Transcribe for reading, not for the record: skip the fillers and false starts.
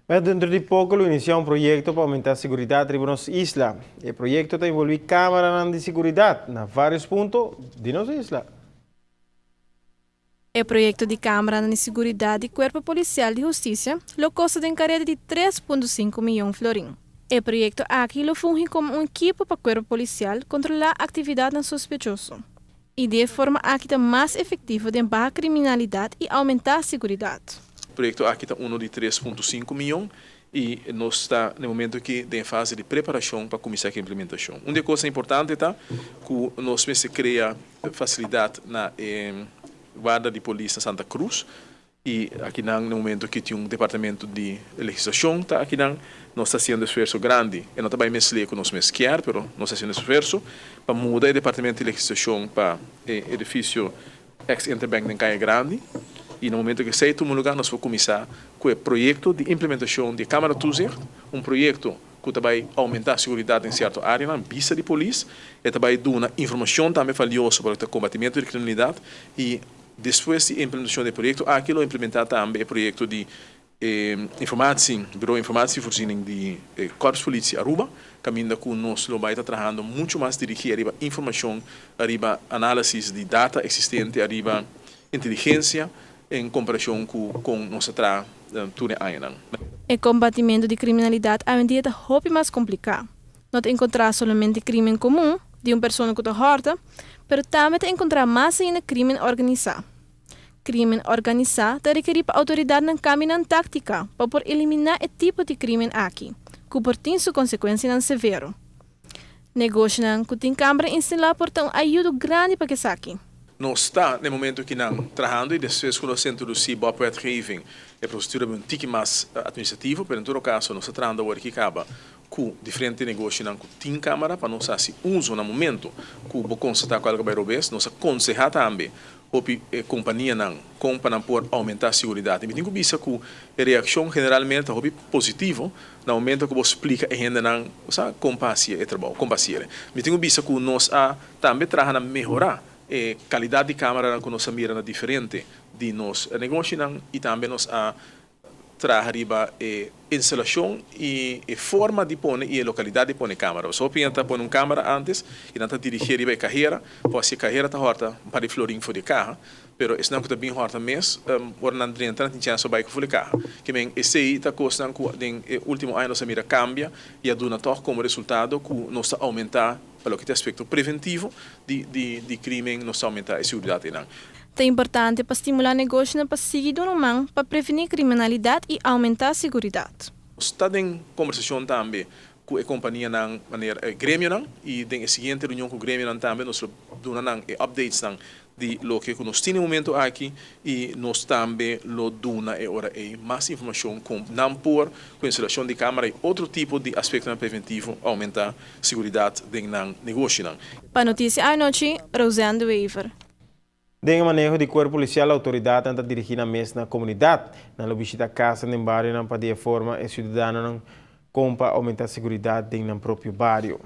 Dentro de pouco, iniciar um projeto para aumentar a segurança em nossa isla. O projeto está envolvendo câmaras de segurança em vários pontos de nossa isla. O projeto de Câmara de Seguridade e Corpo Policial de Justiça lo custa de encarede de 3,5 milhões de florins. O projeto aqui lo funge como um equipo para o Corpo Policial controlar a atividade não sospechoso. E de forma aqui mais efetiva de barrar a criminalidade e aumentar a segurança. O projeto aqui está de 3,5 milhões e nós está no momento que em fase de preparação para começar a implementação. Uma coisa importante está que nós se cria facilidade na guarda de polícia Santa Cruz e aqui no momento que tem departamento de legislação tá aqui nós está fazendo esforço grande e não está bem mesmo que nós quer, pero nós está fazendo esforço para mudar o departamento de legislação para edifício ex-interbank em Caia Grande. E no momento que sai todo lugar, nós vamos começar com o projeto de implementação de Câmara Toezicht, projeto que vai aumentar a segurança em certa área, na pista de polícia, e também dar uma informação também valiosa para o combatimento da criminalidade. E depois da implementação do projeto, aquilo implementar também o projeto de informação, Bureau de Informação e Voorziening de Corpus Polícia Aruba, caminho que nós vai estar trabalhando muito mais dirigido a informação, a análise de data existente, a inteligência, em comparação com nossa tudo ainda. O combatimento de criminalidade é um dia mais complicado. Não encontrar somente crime comum de uma pessoa que está horta, mas também encontrar massa em crime organizado. Crime organizado requer a autoridade na caminho tática para eliminar o tipo de crime aqui, que por tem sua consequência severo. Negócio que tem câmara instalar por uma ajuda grande para que saque. Nós está no momento que não trabalhando e depois que nós introduzimos a wetgeving a procedura um tique mais administrativo, mas em todo caso nós está trabalhando agora que acaba com diferentes negócios que tem câmara para nós fazer uso no momento que o constatar qual é o bairro nós aconselhar também a companhia não compra por aumentar a segurança. Eu tenho que dizer que a reação generalmente é positiva no momento que você explica a gente não compassia e trabalho, compassia. Eu tenho que dizer que nós também trabalhando melhorar qualidade de câmara que nós miramos diferente de nós negócios e também nós trabalhamos instalação e forma de pôr e localidade de pôr câmara. Só pinta pôr uma câmara antes e não dirigir a carreira, porque a carreira está horta para florim for de carro, pero isso não está bem horta mesmo, por não entrar em chance de for de carro. Que bem, esse aí está custando que no último ano nossa mira cambia e a dona toca como resultado que nós aumentar para o que tem aspecto preventivo de crime, nós aumentar a segurança. É importante para estimular negócios para seguir do mão para prevenir criminalidade e aumentar a segurança. Está em conversação também com a companhia na maneira grêmio e na seguinte reunião com o grêmio também nós damos updates de lo que nós temos no momento aqui e nós também lo damos agora mais informação com não por com instalação de câmara e outro tipo de aspecto preventivo aumentar a segurança do negócio. Para notícia à noite, Rosando Weaver. De manejo de corpo policial, a autoridade anda dirigindo a mesma comunidade. Na visita casa no bairro, para de forma, o cidadão compra aumentar a segurança no próprio bairro.